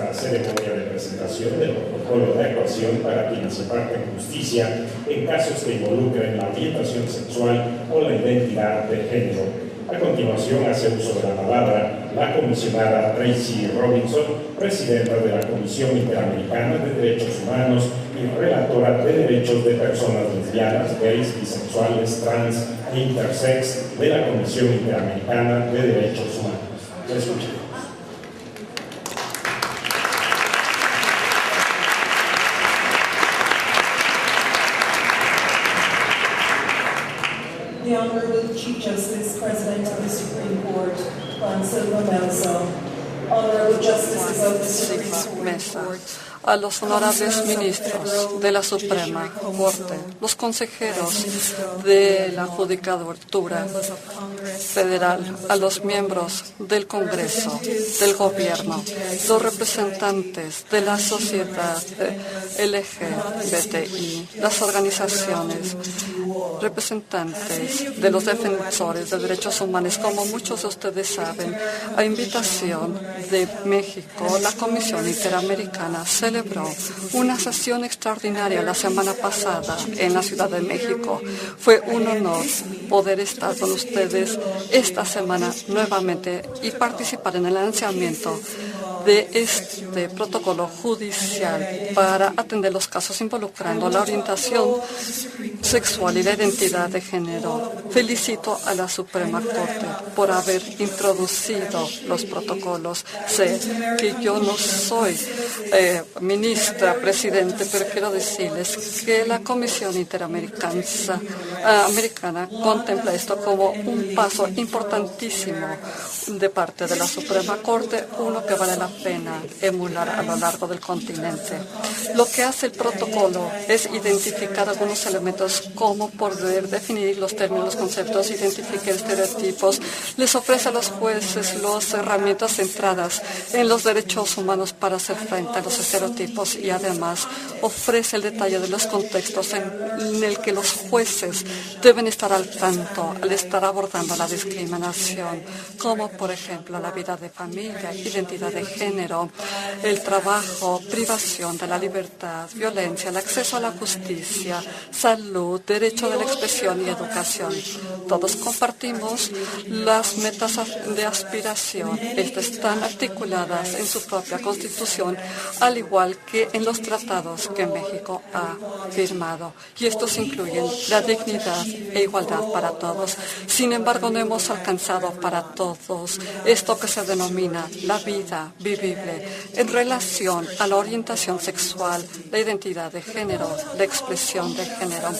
la ceremonia de presentación del protocolo de actuación para quienes imparten justicia en casos que involucren la orientación sexual o la identidad de género. A continuación, hace uso de la palabra la comisionada Tracy Robinson, presidenta de la Comisión Interamericana de Derechos Humanos y relatora de derechos de personas lesbianas, gays, bisexuales, trans e intersex de la Comisión Interamericana de Derechos Humanos. La escuchamos. The Honorable Chief Justice, President of the Supreme Court, Juan Silva Melzo, Honorable Justices of the Supreme Court, a los honorables ministros de la Suprema Corte, los consejeros de la Judicatura Federal, a los miembros del Congreso, del Gobierno, los representantes de la sociedad LGBTI, las organizaciones, representantes de los defensores de derechos humanos. Como muchos de ustedes saben, a invitación de México, la Comisión Interamericana celebró una sesión extraordinaria la semana pasada en la Ciudad de México. Fue un honor poder estar con ustedes esta semana nuevamente y participar en el lanzamiento de este protocolo judicial para atender los casos involucrando la orientación sexual y la identidad de género. Felicito a la Suprema Corte por haber introducido los protocolos. Sé que yo no soy ministra, presidente, pero quiero decirles que la Comisión Interamericana contempla esto como un paso importantísimo de parte de la Suprema Corte, uno que vale la pena emular a lo largo del continente. Lo que hace el protocolo es identificar algunos elementos como poder definir los términos, los conceptos, identificar estereotipos, les ofrece a los jueces las herramientas centradas en los derechos humanos para hacer frente a los estereotipos y además ofrece el detalle de los contextos en el que los jueces deben estar al tanto al estar abordando la discriminación, como por ejemplo la vida de familia, identidad de género, el trabajo, privación de la libertad, violencia, el acceso a la justicia, salud, derecho de la expresión y educación. Todos compartimos las metas de aspiración. Estas están articuladas en su propia Constitución, al igual que en los tratados que México ha firmado. Y estos incluyen la dignidad e igualdad para todos. Sin embargo, no hemos alcanzado para todos esto que se denomina la vida vivible en relación a la orientación sexual, la identidad de género, la expresión de género.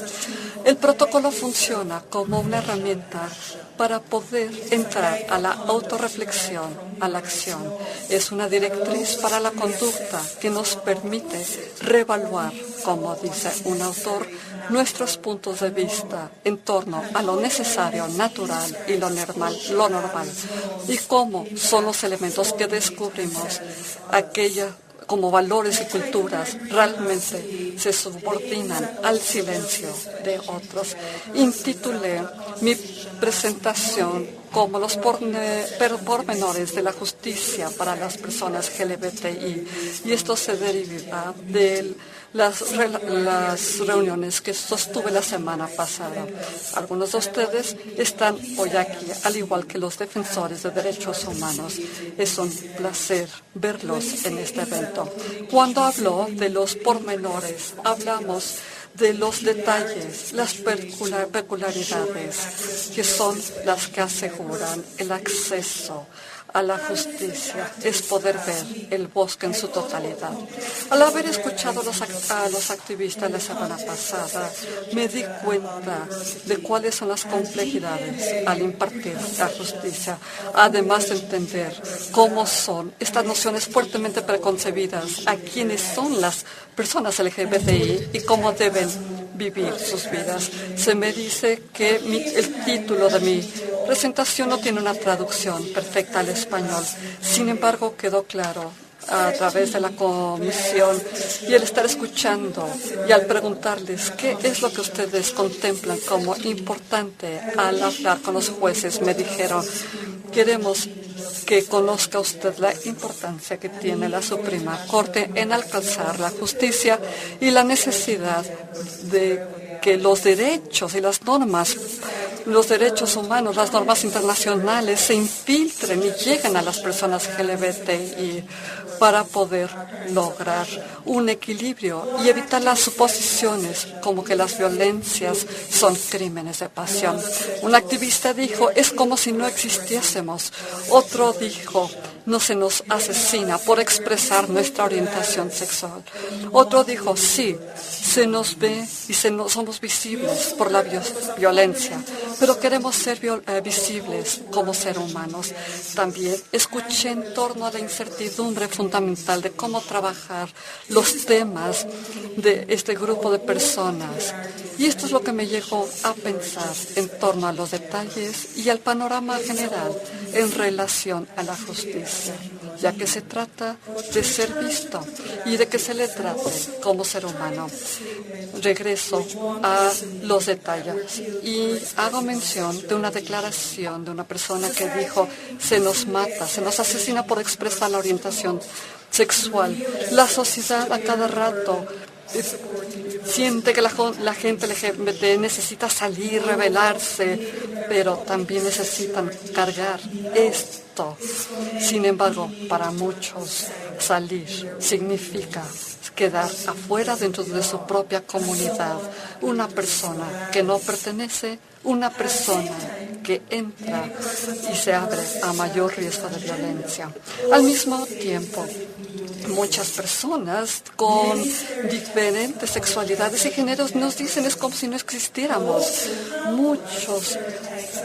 El protocolo funciona como una herramienta para poder entrar a la autorreflexión, a la acción. Es una directriz para la conducta que nos permite reevaluar, como dice un autor, nuestros puntos de vista en torno a lo necesario, natural y lo normal, y cómo son los elementos que descubrimos como valores y culturas realmente se subordinan al silencio de otros. Intitulé mi presentación como los pormenores de la justicia para las personas LGBTI, y esto se deriva de las reuniones que sostuve la semana pasada. Algunos de ustedes están hoy aquí, al igual que los defensores de derechos humanos. Es un placer verlos en este evento. Cuando hablo de los pormenores, hablamos de los detalles, las peculiaridades, que son las que aseguran el acceso a la justicia, es poder ver el bosque en su totalidad. Al haber escuchado a los activistas la semana pasada, me di cuenta de cuáles son las complejidades al impartir la justicia, además de entender cómo son estas nociones fuertemente preconcebidas a quienes son las personas LGBTI y cómo deben vivir sus vidas. Se me dice que el título de mi presentación no tiene una traducción perfecta al español. Sin embargo, quedó claro a través de la comisión y el estar escuchando y al preguntarles qué es lo que ustedes contemplan como importante al hablar con los jueces, me dijeron: queremos que conozca usted la importancia que tiene la Suprema Corte en alcanzar la justicia y la necesidad de que los derechos y las normas, los derechos humanos, las normas internacionales se infiltren y lleguen a las personas LGBTI para poder lograr un equilibrio y evitar las suposiciones como que las violencias son crímenes de pasión. Un activista dijo, es como si no existiésemos. Otro dijo, no se nos asesina por expresar nuestra orientación sexual. Otro dijo, sí, se nos ve y somos visibles por la violencia, pero queremos ser visibles como seres humanos. También escuché en torno a la incertidumbre fundamental de cómo trabajar los temas de este grupo de personas. Y esto es lo que me llevó a pensar en torno a los detalles y al panorama general en relación a la justicia, ya que se trata de ser visto y de que se le trate como ser humano. Regreso a los detalles y hago mención de una declaración de una persona que dijo, se nos mata, se nos asesina por expresar la orientación sexual. La sociedad a cada rato siente que la gente LGBT necesita salir, rebelarse, pero también necesitan cargar esto. Sin embargo, para muchos salir significa quedar afuera dentro de su propia comunidad. Una persona que no pertenece, una persona que entra y se abre a mayor riesgo de violencia. Al mismo tiempo, muchas personas con diferentes sexualidades y géneros nos dicen es como si no existiéramos. Muchos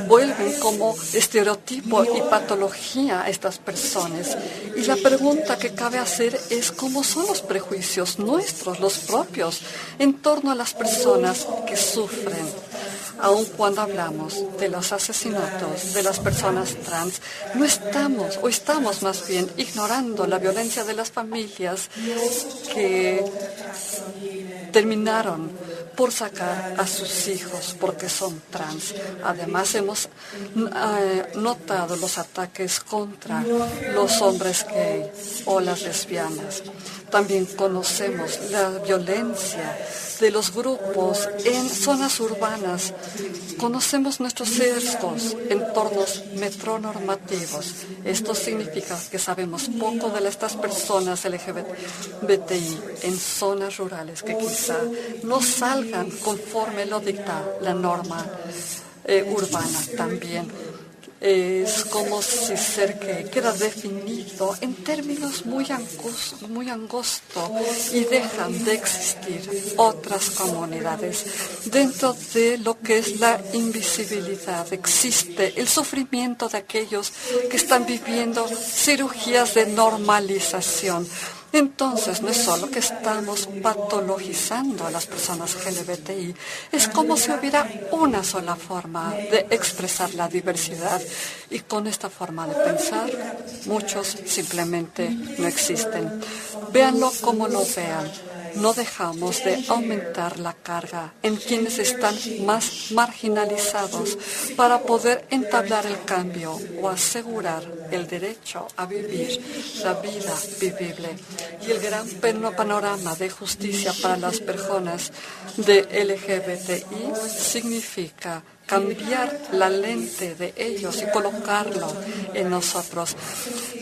vuelven como estereotipo y patología a estas personas. Y la pregunta que cabe hacer es cómo son los prejuicios nuestros, los propios, en torno a las personas que sufren. Aun cuando hablamos de los asesinatos de las personas trans, no estamos, o estamos más bien, ignorando la violencia de las familias que terminaron por sacar a sus hijos porque son trans. Además, hemos notado los ataques contra los hombres gay o las lesbianas. También conocemos la violencia de los grupos en zonas urbanas. Conocemos nuestros sesgos, entornos metronormativos. Esto significa que sabemos poco de estas personas LGBTI en zonas rurales que quizá no salgan conforme lo dicta la norma urbana también. Es como si ser gay queda definido en términos muy angostos y dejan de existir otras comunidades. Dentro de lo que es la invisibilidad existe el sufrimiento de aquellos que están viviendo cirugías de normalización. Entonces, no es solo que estamos patologizando a las personas LGBTI, es como si hubiera una sola forma de expresar la diversidad. Y con esta forma de pensar, muchos simplemente no existen. Véanlo como lo vean. No dejamos de aumentar la carga en quienes están más marginalizados para poder entablar el cambio o asegurar el derecho a vivir la vida vivible. Y el gran panorama de justicia para las personas de LGBTI significa cambiar la lente de ellos y colocarlo en nosotros.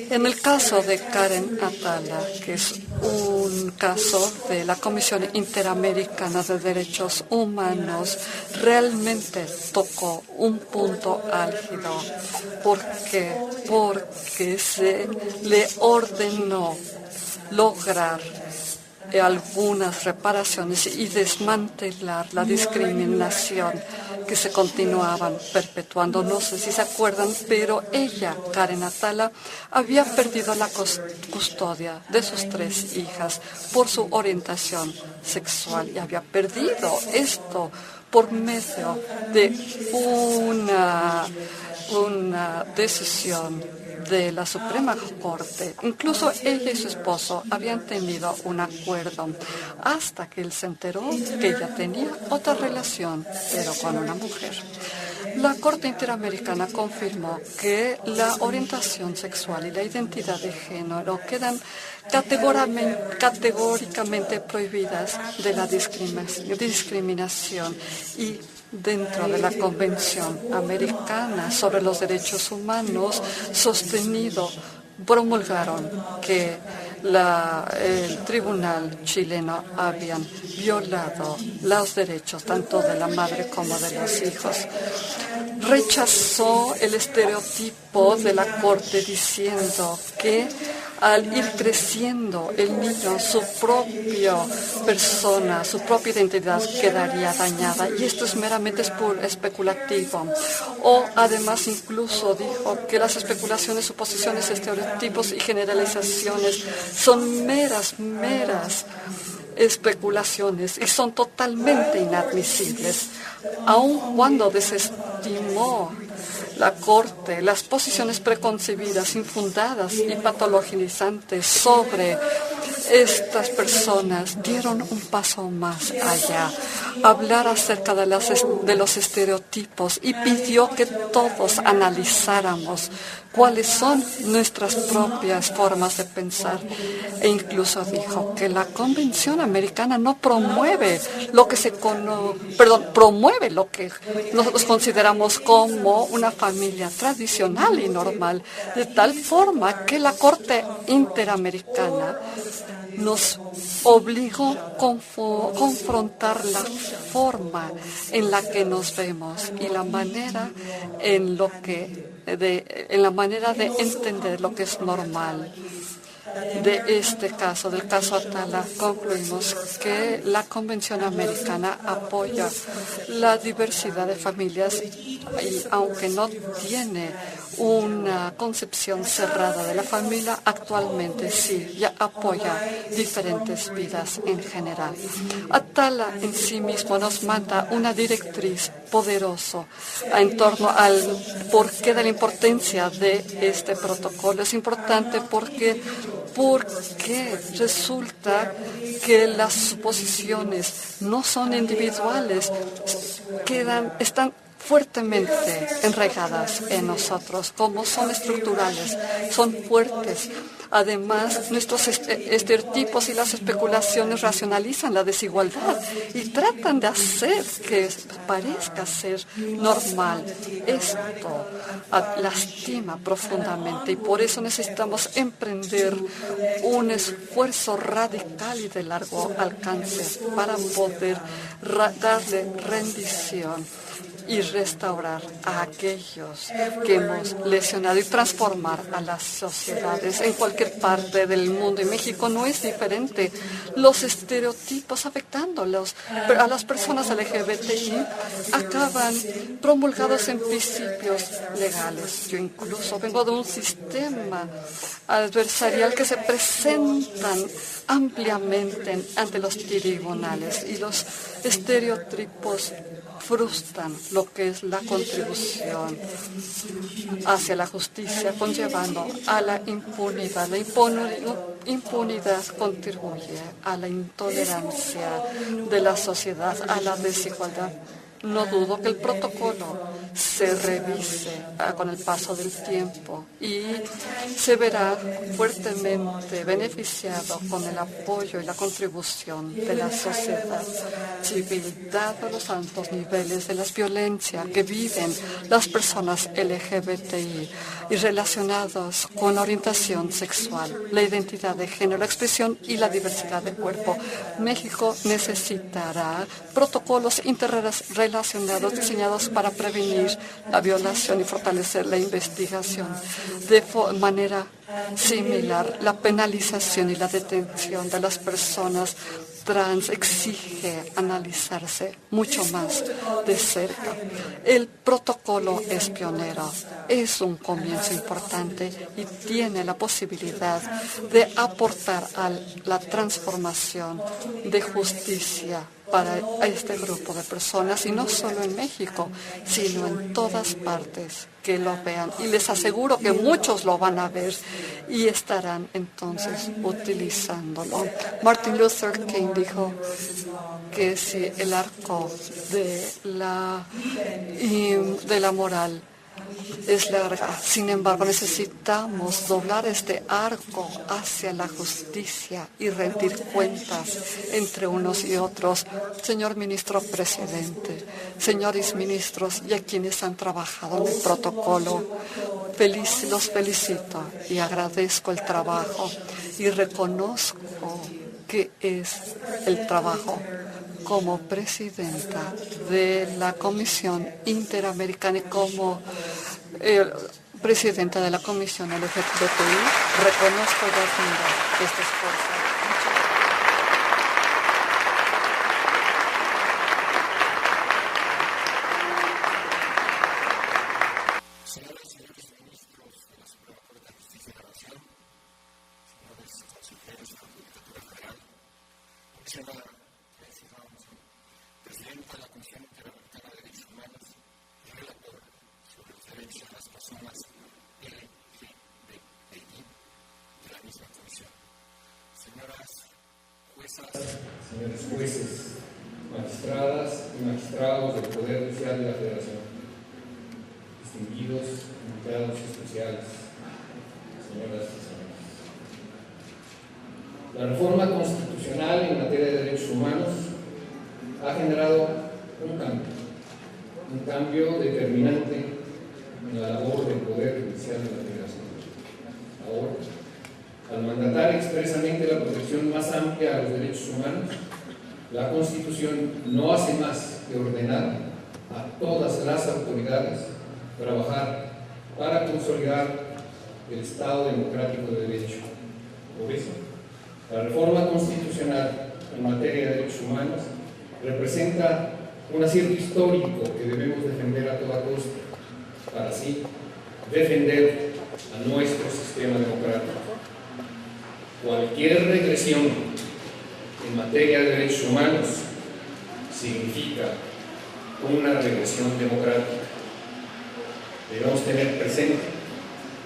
En el caso de Karen Atala, que es un caso de la Comisión Interamericana de Derechos Humanos, realmente tocó un punto álgido. ¿Por qué? Porque se le ordenó lograr algunas reparaciones y desmantelar la discriminación que se continuaban perpetuando. No sé si se acuerdan, pero ella, Karen Atala, había perdido la custodia de sus 3 hijas por su orientación sexual y había perdido esto por medio de una decisión de la Suprema Corte. Incluso ella y su esposo habían tenido un acuerdo hasta que él se enteró que ella tenía otra relación, pero con una mujer. La Corte Interamericana confirmó que la orientación sexual y la identidad de género quedan categóricamente prohibidas de la discriminación y dentro de la Convención Americana sobre los Derechos Humanos promulgaron que el tribunal chileno habían violado los derechos tanto de la madre como de los hijos. Rechazó el estereotipo de la Corte diciendo que al ir creciendo el niño, su propia persona, su propia identidad quedaría dañada, y esto es meramente especulativo. O además incluso dijo que las especulaciones, suposiciones, estereotipos y generalizaciones son meras especulaciones y son totalmente inadmisibles, aun cuando desestimó la Corte las posiciones preconcebidas, infundadas y patologizantes sobre estas personas. Dieron un paso más allá, hablar acerca de los estereotipos, y pidió que todos analizáramos cuáles son nuestras propias formas de pensar. E incluso dijo que la Convención Americana no promueve promueve lo que nosotros consideramos como una familia tradicional y normal, de tal forma que la Corte Interamericana nos obligó a confrontar la forma en la que nos vemos y la manera en la manera de entender lo que es normal. De este caso, del caso Atala, concluimos que la Convención Americana apoya la diversidad de familias y, aunque no tiene una concepción cerrada de la familia, actualmente sí, ya apoya diferentes vidas en general. Atala en sí mismo nos manda una directriz poderosa en torno al porqué de la importancia de este protocolo. Es importante porque resulta que las suposiciones no son individuales, están fuertemente enraizadas en nosotros, como son estructurales, son fuertes. Además, nuestros estereotipos y las especulaciones racionalizan la desigualdad y tratan de hacer que parezca ser normal. Esto lastima profundamente, y por eso necesitamos emprender un esfuerzo radical y de largo alcance para poder darle rendición y restaurar a aquellos que hemos lesionado y transformar a las sociedades en cualquier parte del mundo. Y México no es diferente. Los estereotipos afectando a las personas LGBTI acaban promulgados en principios legales. Yo incluso vengo de un sistema adversarial que se presentan ampliamente ante los tribunales, y los estereotipos frustran lo que es la contribución hacia la justicia, conllevando a la impunidad. La impunidad contribuye a la intolerancia de la sociedad, a la desigualdad. No dudo que el protocolo se revise con el paso del tiempo y se verá fuertemente beneficiado con el apoyo y la contribución de la sociedad civil, dado los altos niveles de la violencia que viven las personas LGBTI y relacionados con la orientación sexual, la identidad de género, la expresión y la diversidad de cuerpo. México necesitará protocolos interrelacionados diseñados para prevenir la violación y fortalecer la investigación. De manera similar, la penalización y la detención de las personas trans exige analizarse mucho más de cerca. El protocolo es pionero, es un comienzo importante y tiene la posibilidad de aportar a la transformación de justicia para este grupo de personas, y no solo en México, sino en todas partes que lo vean. Y les aseguro que muchos lo van a ver y estarán entonces utilizándolo. Martin Luther King dijo que si el arco de la moral es larga, sin embargo, necesitamos doblar este arco hacia la justicia y rendir cuentas entre unos y otros. Señor ministro presidente, señores ministros y a quienes han trabajado en el protocolo, los felicito y agradezco el trabajo y reconozco que es el trabajo como presidenta de la Comisión Interamericana y como presidenta de la Comisión LGBTI, reconozco y admiro este esfuerzo. Señoras y señores ministros de la Suprema Corte de Justicia de la Nación, señores consejeros de la Judicatura Federal, comisionada presidente de la Comisión Interamericana de Derechos Humanos y relator sobre los derechos de las personas LGBTI de la misma comisión. Señoras juezas, señores jueces, magistradas y magistrados del Poder Judicial de la Federación, distinguidos invitados especiales, señoras y señores. La reforma constitucional en materia de derechos humanos ha generado un cambio determinante en la labor del Poder Judicial de la Federación. Ahora, al mandatar expresamente la protección más amplia a los derechos humanos, la Constitución no hace más que ordenar a todas las autoridades trabajar para consolidar el Estado democrático de derecho. Por eso, la reforma constitucional en materia de derechos humanos representa un acierto histórico que debemos defender a toda costa, para así defender a nuestro sistema democrático. Cualquier regresión en materia de derechos humanos significa una regresión democrática. Debemos tener presente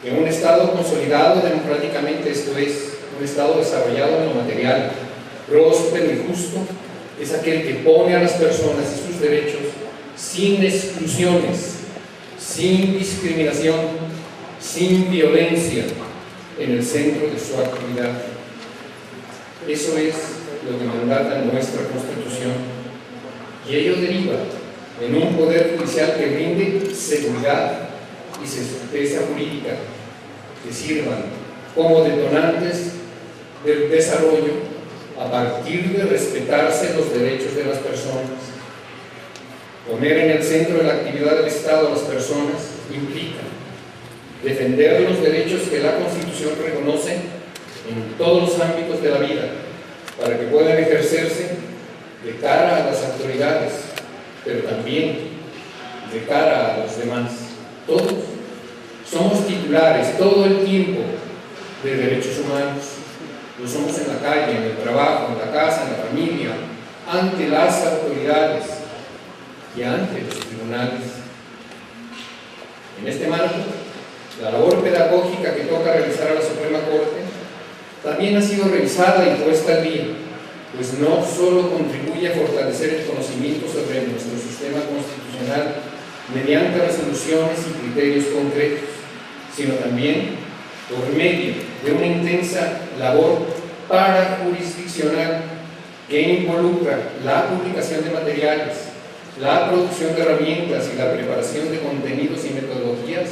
que un Estado consolidado democráticamente, esto es, un Estado desarrollado en lo material, próspero y justo, es aquel que pone a las personas y sus derechos sin exclusiones, sin discriminación, sin violencia en el centro de su actividad. Eso es lo que mandata nuestra Constitución, y ello deriva en un poder judicial que brinde seguridad y certeza jurídica, que sirvan como detonantes del desarrollo a partir de respetarse los derechos de las personas. Poner en el centro de la actividad del Estado a las personas implica defender los derechos que la Constitución reconoce en todos los ámbitos de la vida, para que puedan ejercerse de cara a las autoridades, pero también de cara a los demás. Todos somos titulares todo el tiempo de derechos humanos. Lo somos en la calle, en el trabajo, en la casa, en la familia, ante las autoridades y ante los tribunales. En este marco, la labor pedagógica que toca realizar a la Suprema Corte también ha sido revisada y puesta al día, pues no solo contribuye a fortalecer el conocimiento sobre nuestro sistema constitucional mediante resoluciones y criterios concretos, sino también por medio de una intensa labor parajurisdiccional que involucra la publicación de materiales, la producción de herramientas y la preparación de contenidos y metodologías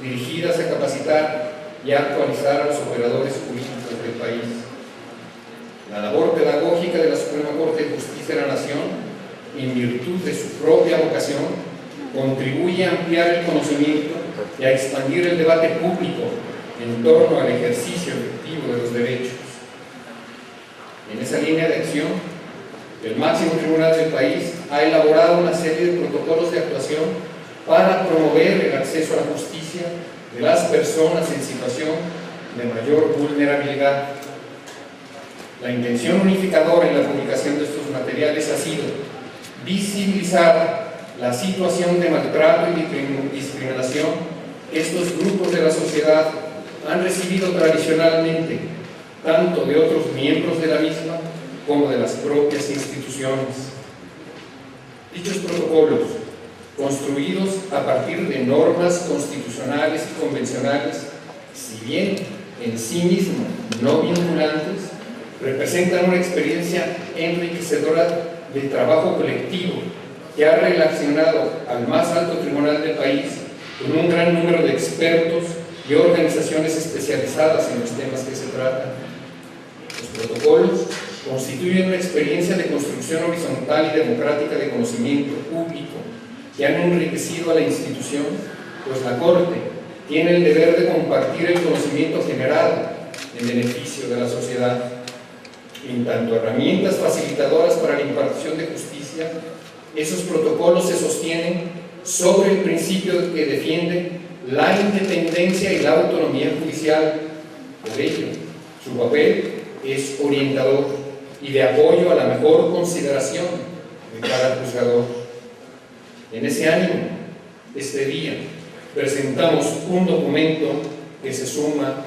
dirigidas a capacitar y actualizar a los operadores jurídicos del país. La labor pedagógica de la Suprema Corte de Justicia de la Nación, en virtud de su propia vocación, contribuye a ampliar el conocimiento y a expandir el debate público en torno al ejercicio efectivo de los derechos. En esa línea de acción, el máximo tribunal del país ha elaborado una serie de protocolos de actuación para promover el acceso a la justicia de las personas en situación de mayor vulnerabilidad. La intención unificadora en la publicación de estos materiales materiales ha sido visibilizar la situación de maltrato y discriminación que estos grupos de la sociedad han recibido tradicionalmente, tanto de otros miembros de la misma como de las propias instituciones. Dichos protocolos, construidos a partir de normas constitucionales y convencionales, si bien en sí mismos no vinculantes, representan una experiencia enriquecedora de trabajo colectivo que ha relacionado al más alto tribunal del país con un gran número de expertos y organizaciones especializadas en los temas que se tratan. Los protocolos constituyen una experiencia de construcción horizontal y democrática de conocimiento público que han enriquecido a la institución, pues la Corte tiene el deber de compartir el conocimiento generado en beneficio de la sociedad. En tanto herramientas facilitadoras para la impartición de justicia, esos protocolos se sostienen sobre el principio que defiende la independencia y la autonomía judicial. Por ello, su papel es orientador y de apoyo a la mejor consideración de cada juzgador. En ese ánimo, este día presentamos un documento que se suma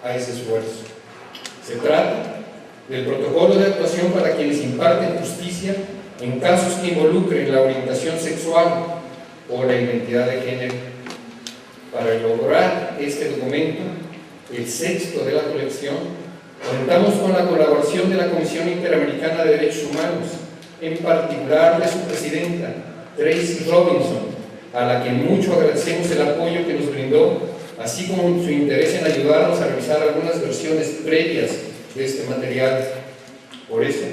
a ese esfuerzo. Se trata del protocolo de actuación para quienes imparten justicia en casos que involucren la orientación sexual o la identidad de género. Para lograr este documento, el sexto de la colección, contamos con la colaboración de la Comisión Interamericana de Derechos Humanos, en particular de su presidenta, Tracy Robinson, a la que mucho agradecemos el apoyo que nos brindó, así como su interés en ayudarnos a revisar algunas versiones previas de este material. Por eso,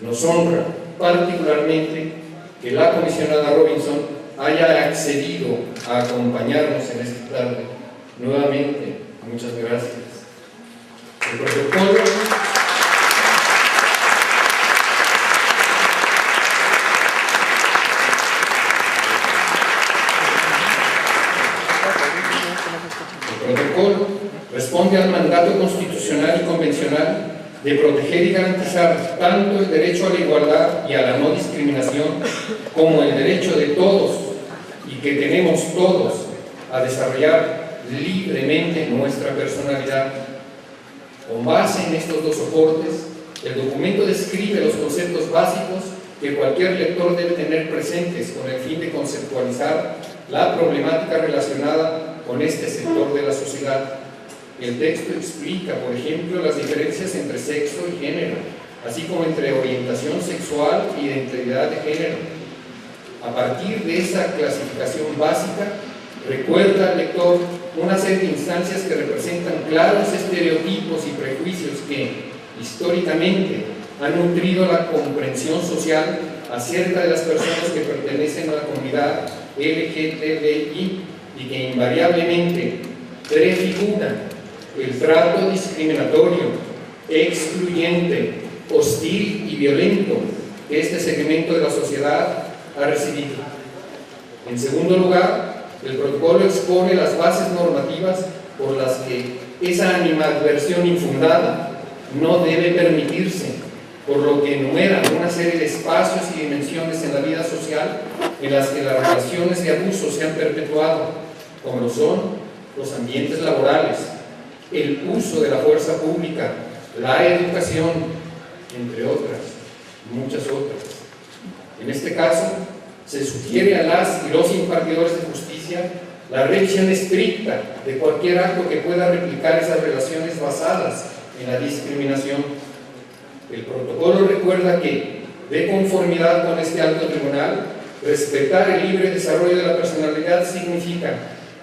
nos honra particularmente que la comisionada Robinson haya accedido a acompañarnos en esta tarde. Nuevamente, muchas gracias. El protocolo responde al mandato constitucional y convencional de proteger y garantizar tanto el derecho a la igualdad y a la no discriminación como el derecho de todos y que tenemos todos a desarrollar libremente nuestra personalidad. Con base en estos dos soportes, el documento describe los conceptos básicos que cualquier lector debe tener presentes con el fin de conceptualizar la problemática relacionada con este sector de la sociedad. El texto explica, por ejemplo, las diferencias entre sexo y género, así como entre orientación sexual y identidad de género. A partir de esa clasificación básica, recuerda al lector una serie de instancias que representan claros estereotipos y prejuicios que, históricamente, han nutrido la comprensión social acerca de las personas que pertenecen a la comunidad LGTBI y que invariablemente prefiguran el trato discriminatorio, excluyente, hostil y violento que este segmento de la sociedad ha recibido. En segundo lugar, el protocolo expone las bases normativas por las que esa animadversión infundada no debe permitirse, por lo que enumera una serie de espacios y dimensiones en la vida social en las que las relaciones de abuso se han perpetuado, como lo son los ambientes laborales, el uso de la fuerza pública, la educación, entre otras, muchas otras. En este caso, se sugiere a las y los impartidores de justicia la revisión estricta de cualquier acto que pueda replicar esas relaciones basadas en la discriminación. El protocolo recuerda que, de conformidad con este alto tribunal, respetar el libre desarrollo de la personalidad significa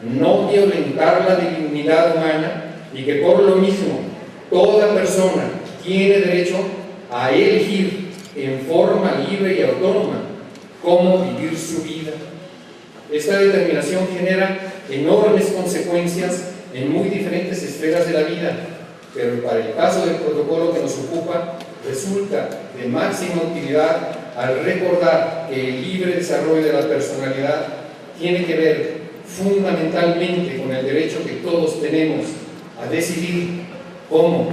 no violentar la dignidad humana y que por lo mismo toda persona tiene derecho a elegir en forma libre y autónoma cómo vivir su vida. Esta determinación genera enormes consecuencias en muy diferentes esferas de la vida, pero para el caso del protocolo que nos ocupa, resulta de máxima utilidad al recordar que el libre desarrollo de la personalidad tiene que ver fundamentalmente con el derecho que todos tenemos a decidir cómo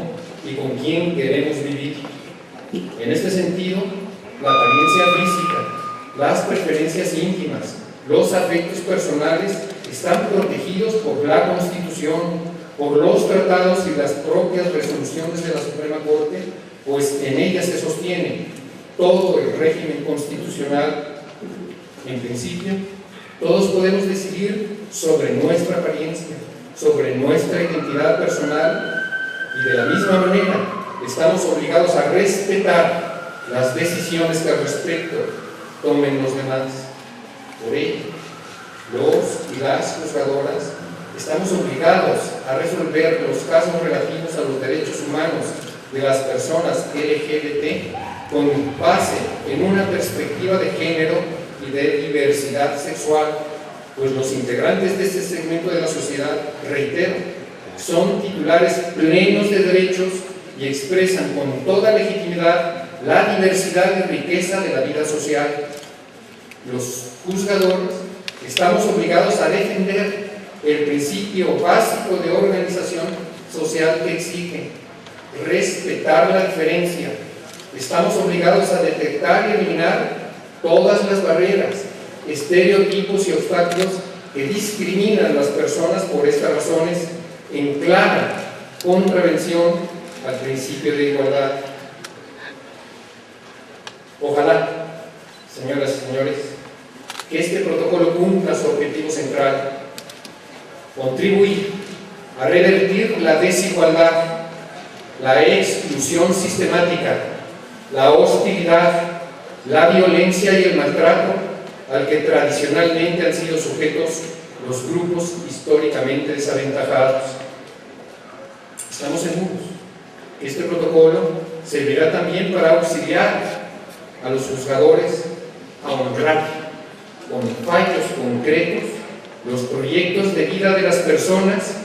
y con quién queremos vivir. En este sentido, la apariencia física, las preferencias íntimas, los afectos personales están protegidos por la Constitución, por los tratados y las propias resoluciones de la Suprema Corte, pues en ellas se sostiene todo el régimen constitucional. En principio, todos podemos decidir sobre nuestra apariencia, sobre nuestra identidad personal, y de la misma manera estamos obligados a respetar las decisiones que al respecto tomen los demás. Por ello, los y las juzgadoras estamos obligados a resolver los casos relativos a los derechos humanos de las personas LGBT con base en una perspectiva de género y de diversidad sexual, pues los integrantes de este segmento de la sociedad, reitero, son titulares plenos de derechos y expresan con toda legitimidad la diversidad y riqueza de la vida social. Los juzgadores estamos obligados a defender el principio básico de organización social que exige respetar la diferencia. Estamos obligados a detectar y eliminar todas las barreras, estereotipos y obstáculos que discriminan a las personas por estas razones, en clara contravención al principio de igualdad. Ojalá, señoras y señores, que este protocolo cumpla su objetivo central: contribuir a revertir la desigualdad, la exclusión sistemática, la hostilidad, la violencia y el maltrato al que tradicionalmente han sido sujetos los grupos históricamente desaventajados. Estamos seguros que este protocolo servirá también para auxiliar a los juzgadores a honrar con fallos concretos los proyectos de vida de las personas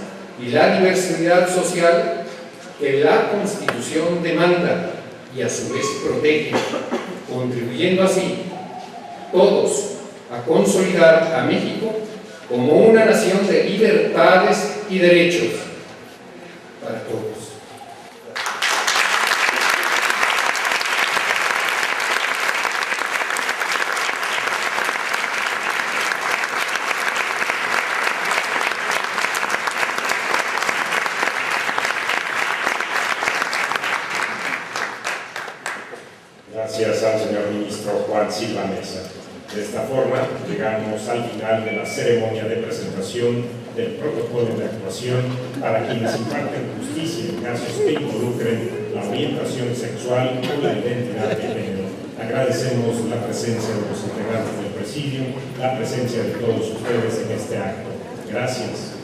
y la diversidad social que la Constitución demanda y a su vez protege, contribuyendo así todos a consolidar a México como una nación de libertades y derechos para todos. Gracias al señor ministro Juan Silva Mesa. De esta forma, llegamos al final de la ceremonia de presentación del protocolo de actuación para quienes imparten justicia en casos que involucren la orientación sexual o la identidad de género. Agradecemos la presencia de los integrantes del presidium, la presencia de todos ustedes en este acto. Gracias.